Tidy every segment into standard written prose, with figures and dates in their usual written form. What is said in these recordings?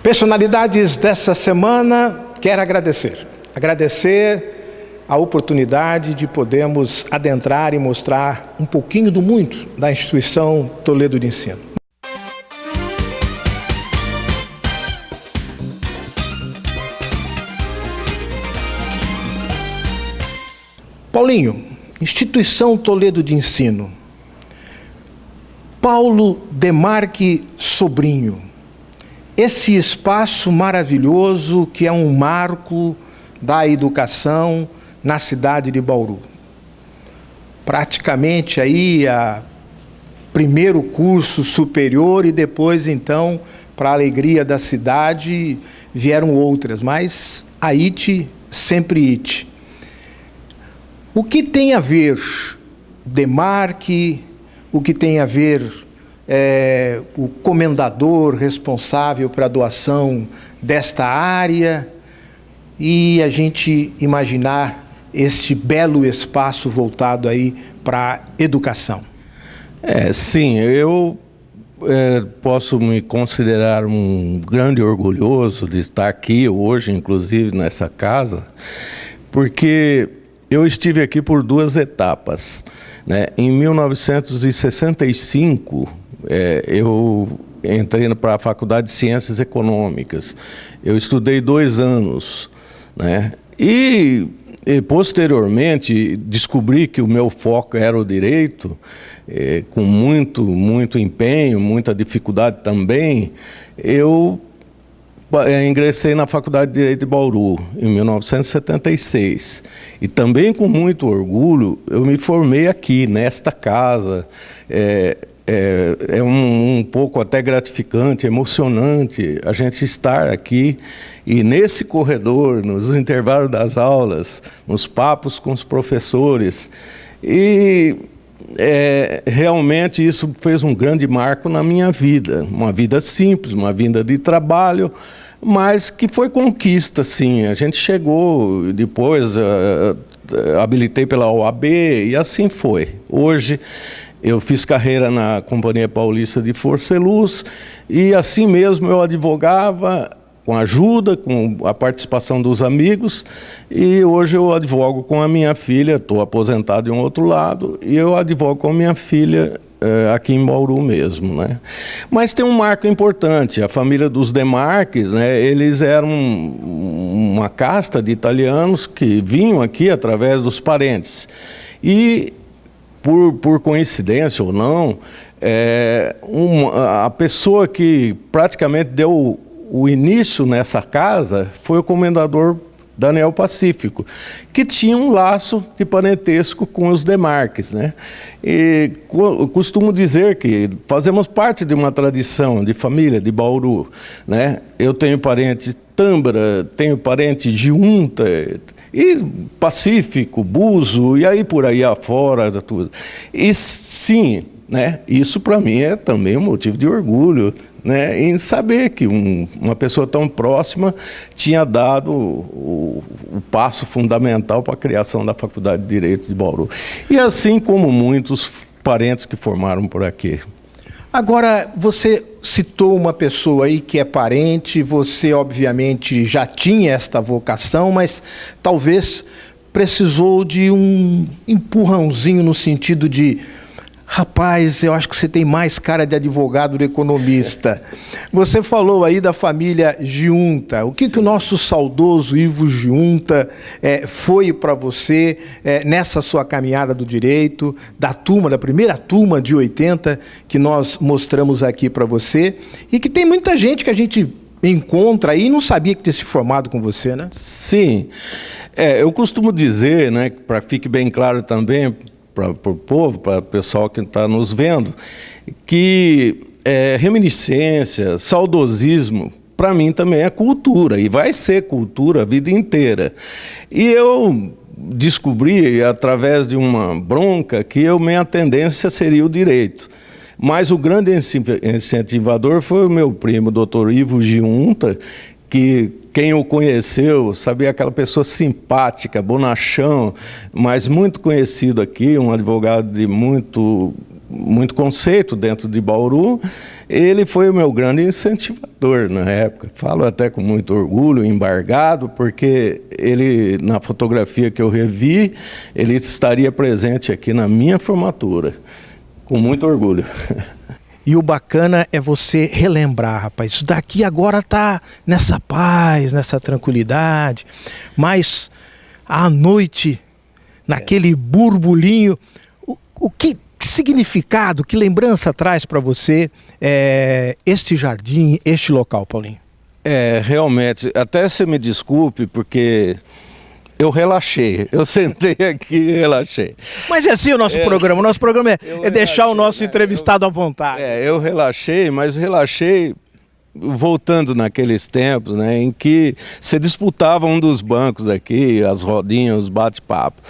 Personalidades dessa semana, quero agradecer a oportunidade de podermos adentrar e mostrar um pouquinho do muito da instituição Toledo de Ensino. Paulinho, instituição Toledo de Ensino. Paulo Demarque Sobrinho. Esse espaço maravilhoso que é um marco da educação na cidade de Bauru. Praticamente aí primeiro curso superior e depois então, para a alegria da cidade, vieram outras, mas a IT sempre IT. O que tem a ver Demarque, o que tem a ver o comendador responsável para a doação desta área e a gente imaginar este belo espaço voltado aí para a educação? Sim, eu posso me considerar um grande orgulhoso de estar aqui hoje, inclusive nessa casa, porque eu estive aqui por duas etapas, né? Em 1965, eu entrei para a Faculdade de Ciências Econômicas. Eu estudei 2 anos, né? E posteriormente descobri que o meu foco era o direito, com muito empenho, muita dificuldade também. Eu ingressei na Faculdade de Direito de Bauru em 1976 e também com muito orgulho eu me formei aqui nesta casa. É um pouco até gratificante, emocionante a gente estar aqui e nesse corredor, nos intervalos das aulas, nos papos com os professores. E realmente isso fez um grande marco na minha vida. Uma vida simples, uma vida de trabalho, mas que foi conquista, sim. A gente chegou depois, habilitei pela OAB e assim foi. Hoje eu fiz carreira na Companhia Paulista de Força e Luz e assim mesmo eu advogava com ajuda, com a participação dos amigos, e hoje eu advogo com a minha filha, estou aposentado em um outro lado, e eu advogo com a minha filha aqui em Bauru mesmo, né? Mas tem um marco importante, a família dos Demarques, né? Eles eram uma casta de italianos que vinham aqui através dos parentes, e por coincidência ou não, a pessoa que praticamente deu o início nessa casa foi o comendador Daniel Pacífico, que tinha um laço de parentesco com os Demarques, né? E eu costumo dizer que fazemos parte de uma tradição de família de Bauru, né? Eu tenho parente Tâmbara, tenho parente Giunta, e Pacífico, Buzo, e aí por aí afora, tudo. E sim, né, isso para mim é também um motivo de orgulho, né, em saber que uma pessoa tão próxima tinha dado o passo fundamental para a criação da Faculdade de Direito de Bauru. E assim como muitos parentes que formaram por aqui. Agora, você citou uma pessoa aí que é parente, você obviamente já tinha esta vocação, mas talvez precisou de um empurrãozinho no sentido de: rapaz, eu acho que você tem mais cara de advogado do que economista. Você falou aí da família Giunta. O que o nosso saudoso Ivo Giunta foi para você nessa sua caminhada do direito, da primeira turma de 80 que nós mostramos aqui para você, e que tem muita gente que a gente encontra aí e não sabia que tinha se formado com você, né? Sim. Eu costumo dizer, né, para que fique bem claro também, para o povo, para o pessoal que está nos vendo, que reminiscência, saudosismo, para mim também é cultura, e vai ser cultura a vida inteira. E eu descobri, através de uma bronca, que minha tendência seria o direito. Mas o grande incentivador foi o meu primo, Dr. Ivo Giunta, que quem o conheceu sabia, aquela pessoa simpática, bonachão, mas muito conhecido aqui, um advogado de muito muito conceito dentro de Bauru, ele foi o meu grande incentivador na época. Falo até com muito orgulho, embargado, porque ele, na fotografia que eu revi, ele estaria presente aqui na minha formatura, com muito orgulho. E o bacana é você relembrar, rapaz, isso daqui agora tá nessa paz, nessa tranquilidade, mas à noite, naquele burbulinho, o que significado, que lembrança traz para você este jardim, este local, Paulinho? Realmente, até você me desculpe, porque eu relaxei, eu sentei aqui e relaxei. Mas é assim o nosso programa é deixar o nosso entrevistado à vontade. Eu relaxei, mas relaxei voltando naqueles tempos, né, em que se disputava um dos bancos aqui, as rodinhas, os bate-papo.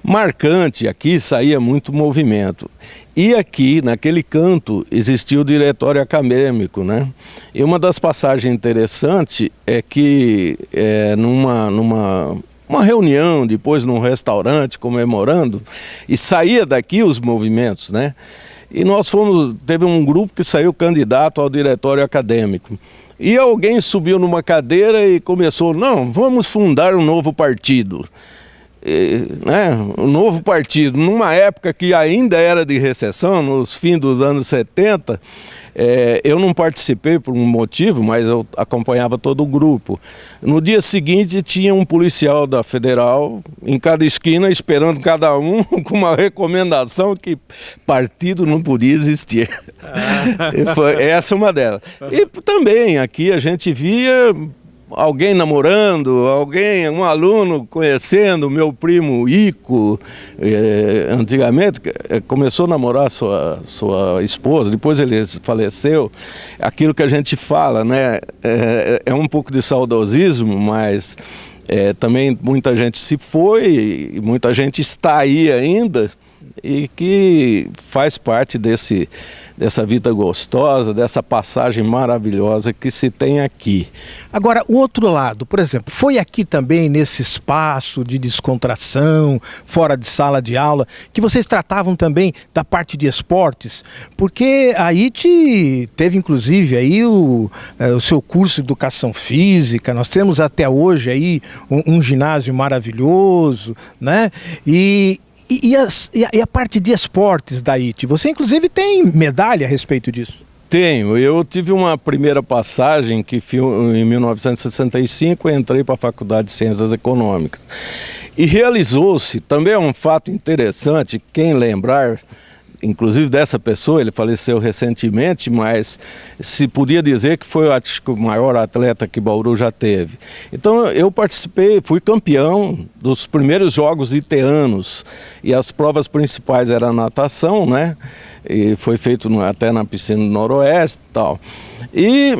Marcante, aqui saía muito movimento. E aqui, naquele canto, existia o diretório acadêmico, né? E uma das passagens interessantes é que uma reunião, depois num restaurante, comemorando, e saía daqui os movimentos, né? E nós teve um grupo que saiu candidato ao diretório acadêmico. E alguém subiu numa cadeira e começou, não, vamos fundar um novo partido. Um novo partido, numa época que ainda era de recessão, nos fins dos anos 70, eu não participei por um motivo, mas eu acompanhava todo o grupo. No dia seguinte tinha um policial da Federal em cada esquina esperando cada um com uma recomendação que partido não podia existir. Essa é uma delas. E também aqui a gente via alguém namorando, um aluno conhecendo, meu primo Ico, antigamente começou a namorar sua esposa, depois ele faleceu. Aquilo que a gente fala, né, é um pouco de saudosismo, mas também muita gente se foi, e muita gente está aí ainda, e que faz parte dessa vida gostosa, dessa passagem maravilhosa que se tem aqui. Agora, o outro lado, por exemplo, foi aqui também nesse espaço de descontração, fora de sala de aula, que vocês tratavam também da parte de esportes? Porque a IT teve inclusive aí o seu curso de educação física, nós temos até hoje aí um ginásio maravilhoso, né? E a parte de esportes da IT? Você inclusive tem medalha a respeito disso? Tenho. Eu tive uma primeira passagem que em 1965 entrei para a Faculdade de Ciências Econômicas. E realizou-se, também é um fato interessante, quem lembrar, inclusive dessa pessoa, ele faleceu recentemente, mas se podia dizer que foi, acho que, o maior atleta que Bauru já teve. Então eu participei, fui campeão dos primeiros Jogos iteanos, e as provas principais eram natação, né? E foi feito até na piscina do Noroeste e tal. E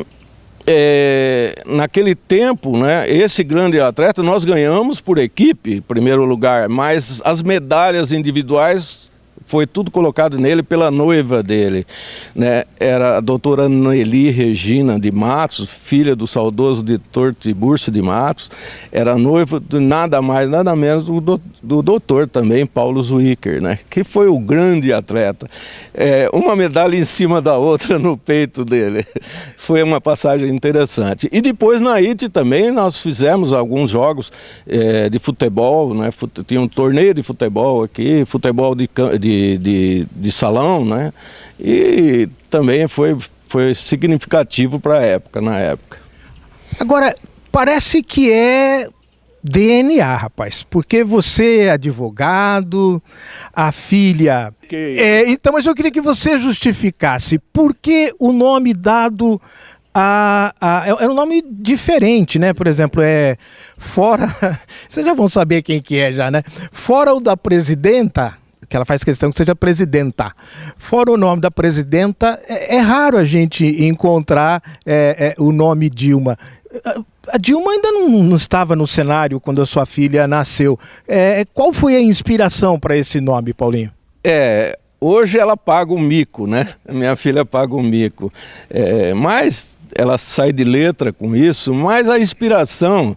naquele tempo, né, esse grande atleta, nós ganhamos por equipe, em primeiro lugar, mas as medalhas individuais foi tudo colocado nele pela noiva dele, né? Era a doutora Nelly Regina de Matos, filha do saudoso editor Tiburcio de Matos, era noiva de nada mais, nada menos do doutor também, Paulo Zwicker, né? Que foi o grande atleta. Uma medalha em cima da outra no peito dele. Foi uma passagem interessante. E depois na IT também nós fizemos alguns jogos de futebol, né? Tinha um torneio de futebol aqui, futebol de salão, né? E também foi significativo para a época, na época. Agora, parece que é DNA, rapaz, porque você é advogado, a filha... então, mas eu queria que você justificasse por que o nome dado é um nome diferente, né? Por exemplo, fora... Vocês já vão saber quem que é já, né? Fora o da presidenta, que ela faz questão que seja presidenta. Fora o nome da presidenta, é raro a gente encontrar o nome Dilma. A Dilma ainda não estava no cenário quando a sua filha nasceu. Qual foi a inspiração para esse nome, Paulinho? Hoje ela paga o mico, né? Minha filha paga o mico. Mas ela sai de letra com isso, mas a inspiração,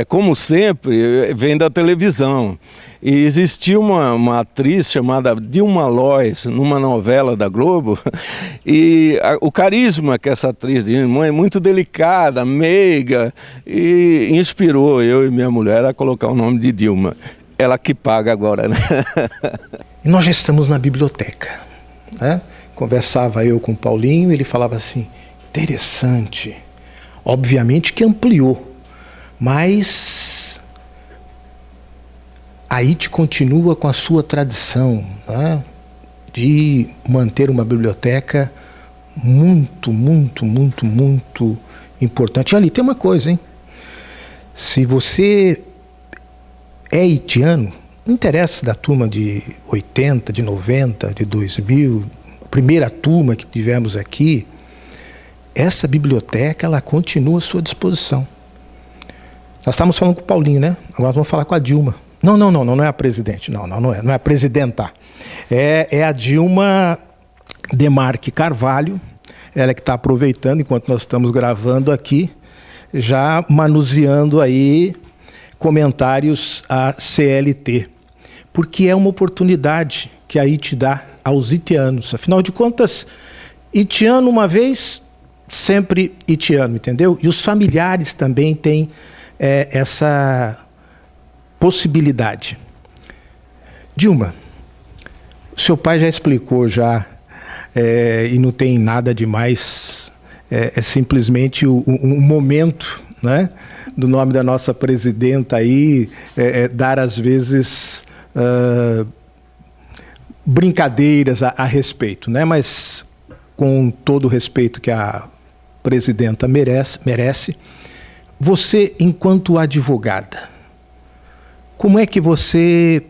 como sempre, vem da televisão. E existia uma atriz chamada Dilma Lois, numa novela da Globo, e o carisma que essa atriz tinha, muito delicada, meiga, e inspirou eu e minha mulher a colocar o nome de Dilma. Ela que paga agora, né? E nós já estamos na biblioteca, né? Conversava eu com o Paulinho, ele falava assim, interessante. Obviamente que ampliou, mas a IT continua com a sua tradição, né, de manter uma biblioteca muito, muito, muito, muito importante. E ali tem uma coisa, hein? Se você é itiano, não interessa da turma de 80, de 90, de 2000, a primeira turma que tivemos aqui, essa biblioteca ela continua à sua disposição. Nós estávamos falando com o Paulinho, né? Agora vamos falar com a Dilma. Não é a presidente, não é a presidenta. É a Dilma Demarque Carvalho, ela que está aproveitando, enquanto nós estamos gravando aqui, já manuseando aí comentários à CLT, porque é uma oportunidade que a IT dá aos itianos. Afinal de contas, itiano uma vez, sempre itiano, entendeu? E os familiares também têm essa possibilidade. Dilma, seu pai já explicou já, e não tem nada de mais, é simplesmente um momento, né, do nome da nossa presidenta aí, dar às vezes brincadeiras a respeito, né, mas com todo o respeito que a presidenta merece, você, enquanto advogada, como é que você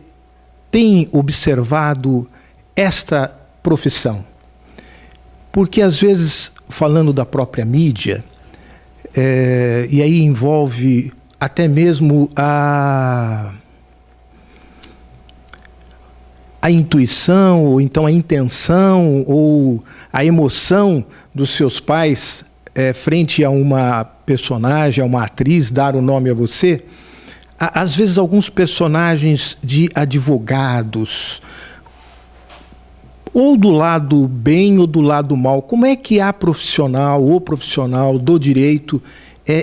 tem observado esta profissão? Porque, às vezes, falando da própria mídia, e aí envolve até mesmo a intuição, ou então a intenção, ou a emoção dos seus pais frente a uma personagem, a uma atriz, dar o nome a você. Às vezes, alguns personagens de advogados, ou do lado bem ou do lado mal, como é que a profissional ou profissional do direito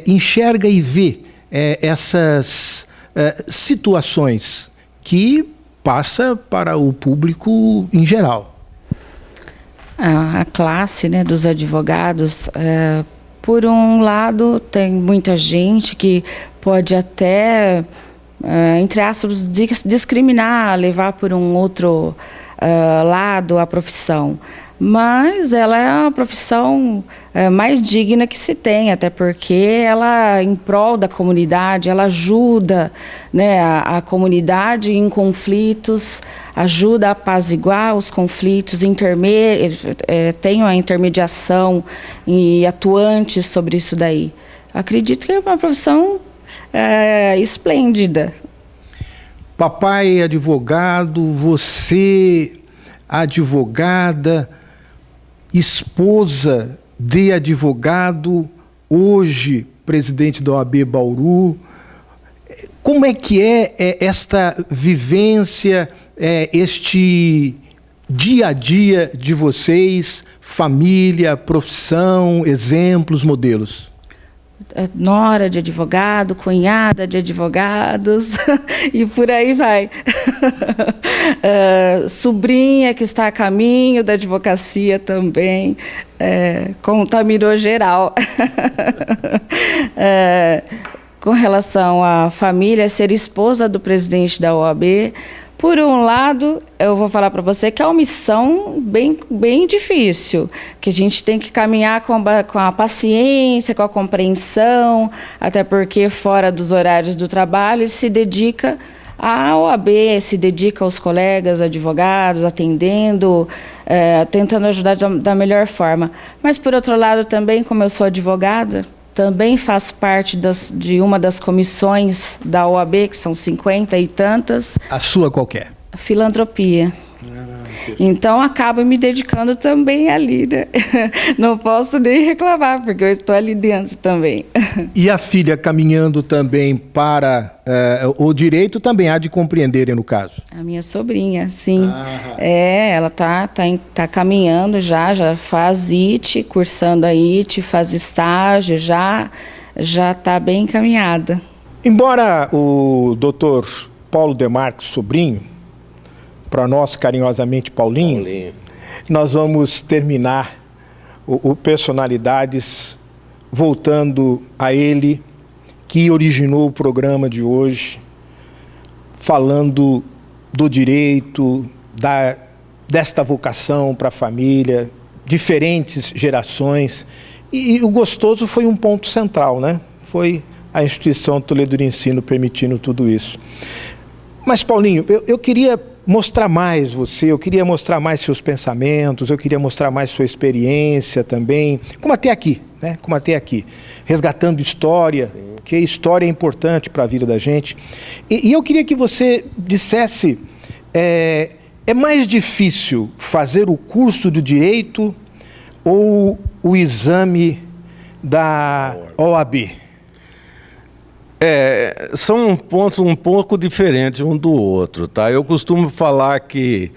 enxerga e vê essas situações que passa para o público em geral? A classe, né, dos advogados, por um lado, tem muita gente que pode até, entre aspas, discriminar, levar por um outro lado a profissão. Mas ela é a profissão mais digna que se tem, até porque ela, em prol da comunidade, ela ajuda, né, a comunidade em conflitos, ajuda a apaziguar os conflitos, tem a intermediação e atuantes sobre isso daí. Acredito que é uma profissão esplêndida. Papai advogado, você advogada, esposa de advogado, hoje presidente da OAB Bauru. Como é que é esta vivência, este dia a dia de vocês, família, profissão, exemplos, modelos? Nora de advogado, cunhada de advogados e por aí vai. Sobrinha que está a caminho da advocacia também, contaminou geral. Com relação à família, ser esposa do presidente da OAB, por um lado, eu vou falar para você que é uma missão bem difícil, que a gente tem que caminhar com a paciência, com a compreensão, até porque fora dos horários do trabalho ele se dedica à OAB, se dedica aos colegas advogados, atendendo, tentando ajudar da melhor forma. Mas, por outro lado, também, como eu sou advogada, também faço parte de uma das comissões da OAB, que são 50 e tantas. A sua qual que é? Filantropia. Então, acabo me dedicando também ali, né? Não posso nem reclamar, porque eu estou ali dentro também. E a filha caminhando também para o direito também há de compreenderem, no caso? A minha sobrinha, sim. Ela tá caminhando já faz IT, cursando a IT, faz estágio, já está bem encaminhada. Embora o doutor Paulo Demarco, sobrinho, para nós carinhosamente Paulinho, nós vamos terminar o Personalidades voltando a ele, que originou o programa de hoje, falando do direito, desta vocação para a família, diferentes gerações, e o gostoso foi um ponto central, né? Foi a instituição Toledo de Ensino permitindo tudo isso. Mas, Paulinho, eu queria mostrar mais você, eu queria mostrar mais seus pensamentos, eu queria mostrar mais sua experiência também, como até aqui, né? Como até aqui, resgatando história, porque história é importante para a vida da gente. E eu queria que você dissesse, é mais difícil fazer o curso de Direito ou o exame da OAB? São pontos um pouco diferentes um do outro, tá? Eu costumo falar que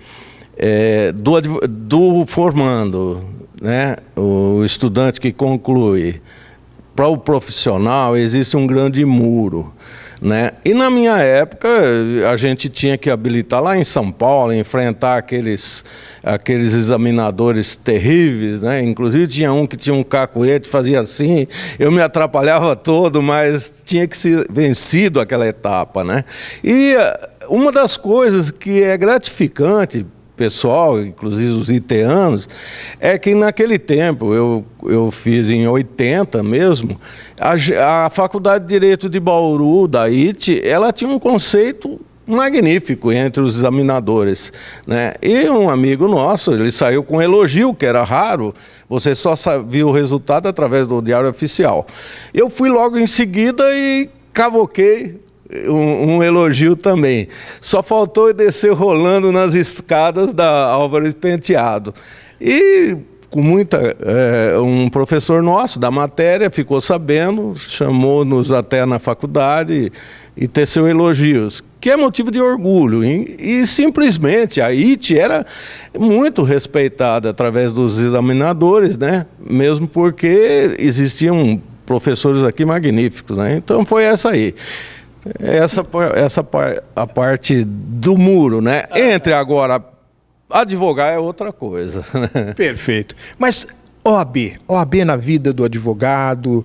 do formando, né, o estudante que conclui, para o profissional existe um grande muro, né? E na minha época a gente tinha que habilitar lá em São Paulo, enfrentar aqueles examinadores terríveis, né? Inclusive tinha um que tinha um cacuete, fazia assim, eu me atrapalhava todo, mas tinha que ser vencido aquela etapa, né? E uma das coisas que é gratificante, pessoal, inclusive os iteanos, é que naquele tempo, eu fiz em 80 mesmo, a Faculdade de Direito de Bauru, da IT, ela tinha um conceito magnífico entre os examinadores, né? E um amigo nosso, ele saiu com um elogio, que era raro, você só viu o resultado através do Diário Oficial. Eu fui logo em seguida e cavoquei um elogio também. Só faltou descer rolando nas escadas da Álvares Penteado. E com um professor nosso da matéria ficou sabendo, chamou-nos até na faculdade e teceu elogios, que é motivo de orgulho. E simplesmente a IT era muito respeitada através dos examinadores, né? Mesmo porque existiam professores aqui magníficos, né? Então foi essa aí. A parte do muro, né? Entre agora, advogar é outra coisa. Perfeito. Mas OAB na vida do advogado,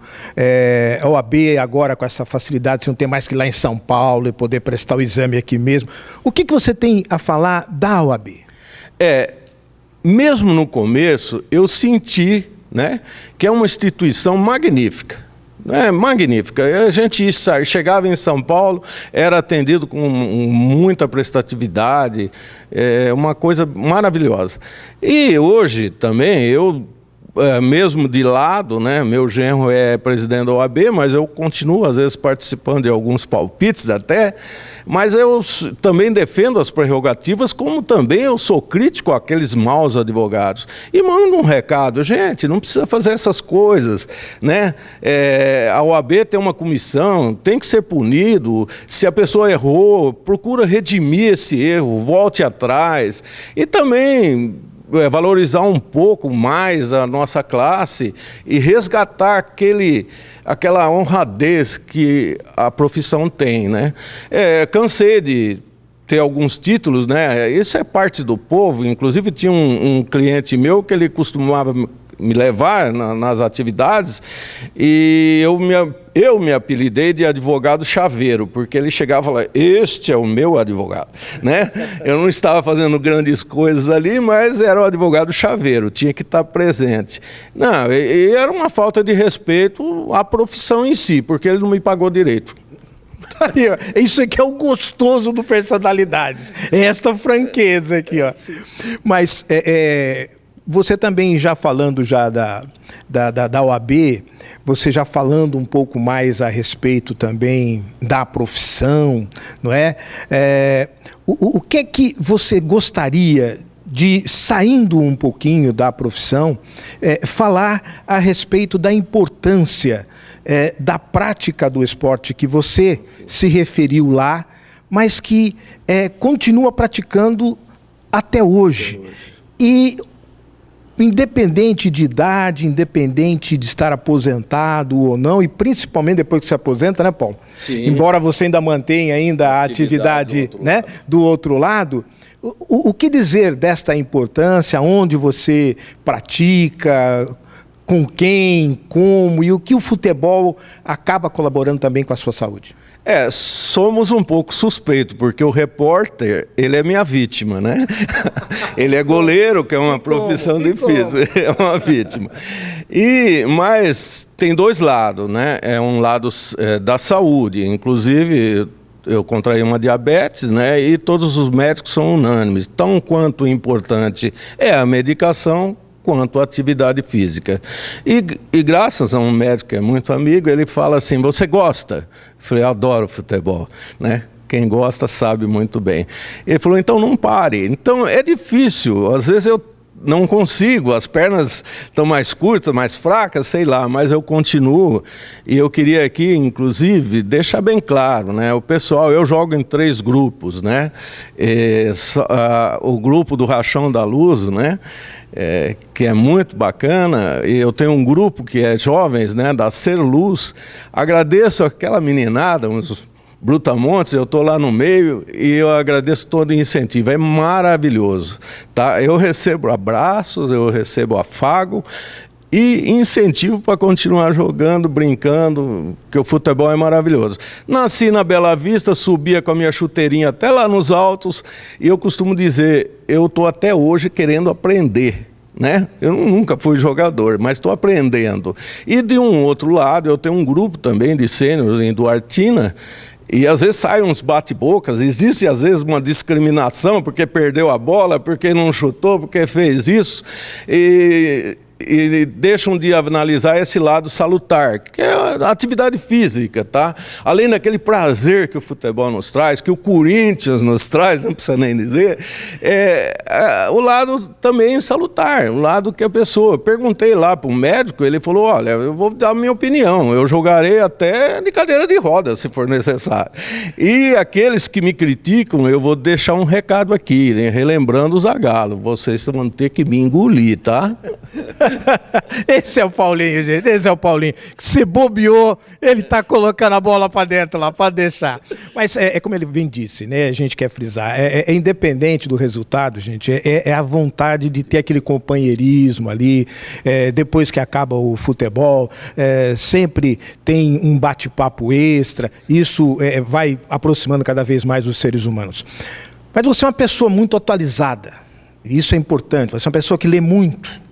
OAB agora com essa facilidade, você não tem mais que ir lá em São Paulo e poder prestar o exame aqui mesmo. O que você tem a falar da OAB? Mesmo no começo, eu senti, né, que é uma instituição magnífica. Magnífica. A gente chegava em São Paulo, era atendido com muita prestatividade, uma coisa maravilhosa. E hoje também, eu mesmo de lado, né, meu genro é presidente da OAB, mas eu continuo às vezes participando de alguns palpites até, mas eu também defendo as prerrogativas, como também eu sou crítico àqueles maus advogados. E mando um recado, gente, não precisa fazer essas coisas, né? A OAB tem uma comissão, tem que ser punido, se a pessoa errou, procura redimir esse erro, volte atrás. E também valorizar um pouco mais a nossa classe e resgatar aquela honradez que a profissão tem, né? Cansei de ter alguns títulos, né? Isso é parte do povo. Inclusive tinha um cliente meu que ele costumava me levar nas atividades e eu me apelidei de advogado chaveiro, porque ele chegava lá, este é o meu advogado, né? Eu não estava fazendo grandes coisas ali, mas era o advogado chaveiro, tinha que estar presente. Não, e era uma falta de respeito à profissão em si, porque ele não me pagou direito. Isso aqui é o gostoso do Personalidades, esta franqueza aqui, ó. Mas você também já falando já da OAB, você já falando um pouco mais a respeito também da profissão, não é? O que é que você gostaria de, saindo um pouquinho da profissão, falar a respeito da importância da prática do esporte que você se referiu lá, mas que continua praticando até hoje. E independente de idade, independente de estar aposentado ou não, e principalmente depois que se aposenta, né, Paulo? Sim. Embora você ainda mantenha ainda a atividade do outro lado, o que dizer desta importância, onde você pratica, com quem, como, e o que o futebol acaba colaborando também com a sua saúde? Somos um pouco suspeitos, porque o repórter, ele é minha vítima, né? Ele é goleiro, que é uma profissão difícil, é uma vítima. Mas tem dois lados, né? É um lado da saúde, inclusive eu contraí uma diabetes, né? E todos os médicos são unânimes. Tão quanto importante é a medicação, quanto a atividade física. E graças a um médico que é muito amigo, ele fala assim, você gosta? Eu falei, adoro futebol, né? Quem gosta sabe muito bem. Ele falou, então não pare. Então é difícil, às vezes eu não consigo, as pernas estão mais curtas, mais fracas, sei lá, mas eu continuo. E eu queria aqui, inclusive, deixar bem claro, né? O pessoal, eu jogo em 3 grupos, né? O grupo do Rachão da Luz, né? Que é muito bacana, e eu tenho um grupo que é jovens, né? Da Ser Luz. Agradeço aquela meninada, uns Brutamontes, eu estou lá no meio e eu agradeço todo o incentivo, é maravilhoso, tá? Eu recebo abraços, eu recebo afago e incentivo para continuar jogando, brincando, que o futebol é maravilhoso. Nasci na Bela Vista, subia com a minha chuteirinha até lá nos altos e eu costumo dizer, eu estou até hoje querendo aprender. Né? Eu nunca fui jogador, mas estou aprendendo. E de um outro lado, eu tenho um grupo também de sêniores em Duartina, e às vezes saem uns bate-bocas, existe às vezes uma discriminação porque perdeu a bola, porque não chutou, porque fez isso, e deixam de analisar esse lado salutar, que é a atividade física, tá? Além daquele prazer que o futebol nos traz, que o Corinthians nos traz, não precisa nem dizer, o lado também salutar, o lado que a pessoa... Eu perguntei lá para um médico, ele falou, olha, eu vou dar a minha opinião, eu jogarei até de cadeira de rodas, se for necessário. E aqueles que me criticam, eu vou deixar um recado aqui, né? Relembrando o Zagallo, vocês vão ter que me engolir, tá? Esse é o Paulinho, gente, esse é o Paulinho. Se bobeou, ele tá colocando a bola para dentro lá, para deixar. Mas como ele bem disse, né? A gente quer frisar, é independente do resultado, gente, é a vontade de ter aquele companheirismo ali, depois que acaba o futebol, sempre tem um bate-papo extra, isso vai aproximando cada vez mais os seres humanos. Mas você é uma pessoa muito atualizada, isso é importante, você é uma pessoa que lê muito.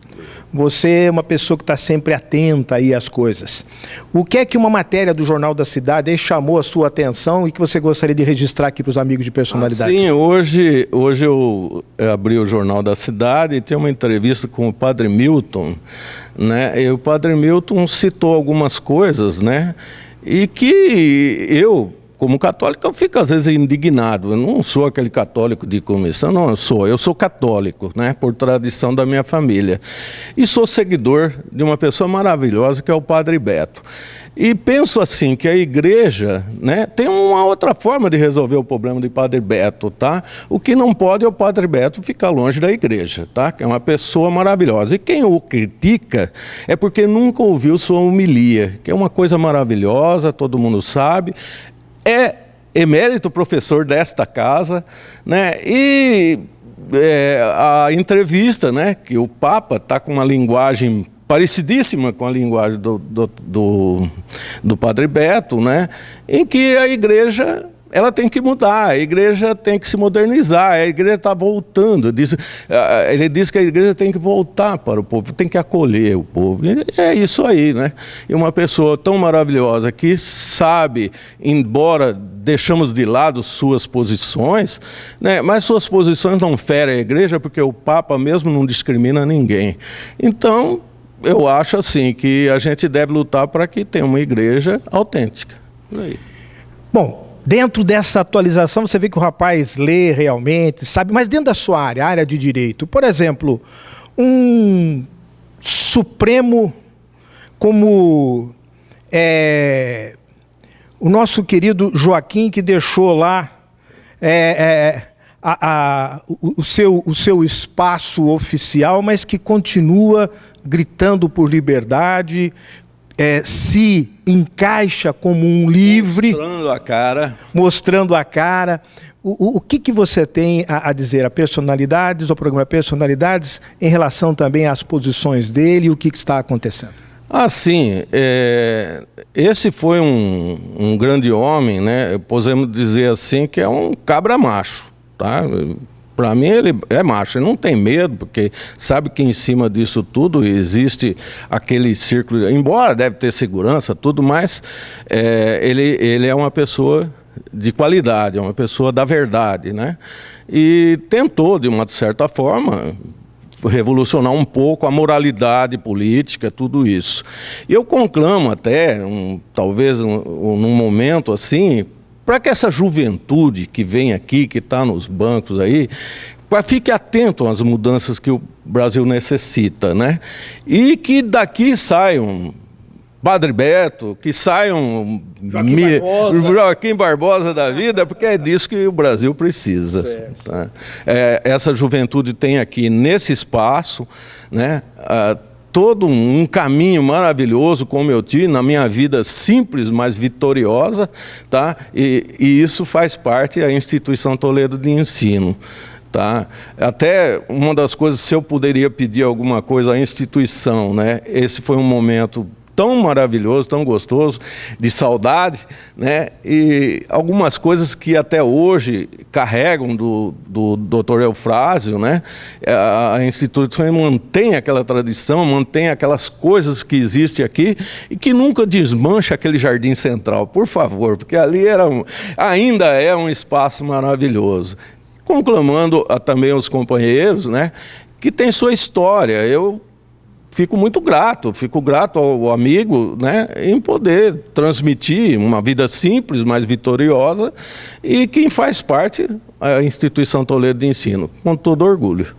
Você é uma pessoa que está sempre atenta aí às coisas. O que é que uma matéria do Jornal da Cidade aí chamou a sua atenção e que você gostaria de registrar aqui para os amigos de personalidade? Sim, hoje eu abri o Jornal da Cidade e tem uma entrevista com o Padre Milton, né? E o Padre Milton citou algumas coisas, né? E que eu, como católico, eu fico às vezes indignado. Eu não sou aquele católico de comissão, não, eu sou católico, né, por tradição da minha família. E sou seguidor de uma pessoa maravilhosa que é o Padre Beto. E penso assim, que a igreja, né, tem uma outra forma de resolver o problema de Padre Beto, tá? O que não pode é o Padre Beto ficar longe da igreja, tá? Que é uma pessoa maravilhosa. E quem o critica é porque nunca ouviu sua homilia, que é uma coisa maravilhosa, todo mundo sabe. É emérito professor desta casa, né? E a entrevista, né? Que o Papa está com uma linguagem parecidíssima com a linguagem do Padre Beto, né? Em que a igreja ela tem que mudar, a igreja tem que se modernizar, a igreja está voltando. Ele diz que a igreja tem que voltar para o povo, tem que acolher o povo. E é isso aí, né? E uma pessoa tão maravilhosa que sabe, embora deixamos de lado suas posições, né? Mas suas posições não ferem a igreja, porque o Papa mesmo não discrimina ninguém. Então, eu acho assim que a gente deve lutar para que tenha uma igreja autêntica. Aí. Bom, dentro dessa atualização, você vê que o rapaz lê realmente, sabe, mas dentro da sua área, área de direito, por exemplo, um Supremo como o nosso querido Joaquim, que deixou lá o seu espaço oficial, mas que continua gritando por liberdade, se encaixa como um livre, mostrando a cara. O que você tem a dizer a personalidades, ao programa Personalidades, em relação também às posições dele e o que está acontecendo? Sim, esse foi um grande homem, né? Podemos dizer assim que é um cabra macho, tá? Para mim ele é macho, ele não tem medo, porque sabe que em cima disso tudo existe aquele círculo, embora deve ter segurança, tudo, mas ele é uma pessoa de qualidade, é uma pessoa da verdade, né? E tentou, de uma certa forma, revolucionar um pouco a moralidade política, tudo isso. E eu conclamo até, talvez num momento assim, para que essa juventude que vem aqui, que está nos bancos aí, fique atento às mudanças que o Brasil necessita, né? E que daqui saiam Padre Beto, que saiam Joaquim Barbosa da vida, porque é disso que o Brasil precisa. Tá? Essa juventude tem aqui nesse espaço, né, todo um caminho maravilhoso, como eu tive na minha vida simples, mas vitoriosa, tá? E isso faz parte da Instituição Toledo de Ensino. Tá? Até uma das coisas, se eu poderia pedir alguma coisa à instituição, né? Esse foi um momento tão maravilhoso, tão gostoso, de saudade, né? E algumas coisas que até hoje carregam do Dr. Eufrásio, né? A instituição mantém aquela tradição, mantém aquelas coisas que existem aqui e que nunca desmancha aquele jardim central, por favor, porque ali ainda é um espaço maravilhoso. Conclamando também os companheiros, né? Que tem sua história. Eu fico grato ao amigo, né, em poder transmitir uma vida simples, mas vitoriosa, e quem faz parte da Instituição Toledo de Ensino, com todo orgulho.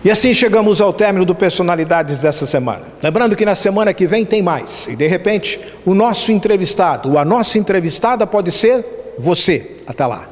E assim chegamos ao término do Personalidades dessa semana. Lembrando que na semana que vem tem mais. E de repente, o nosso entrevistado ou a nossa entrevistada pode ser você. Até lá.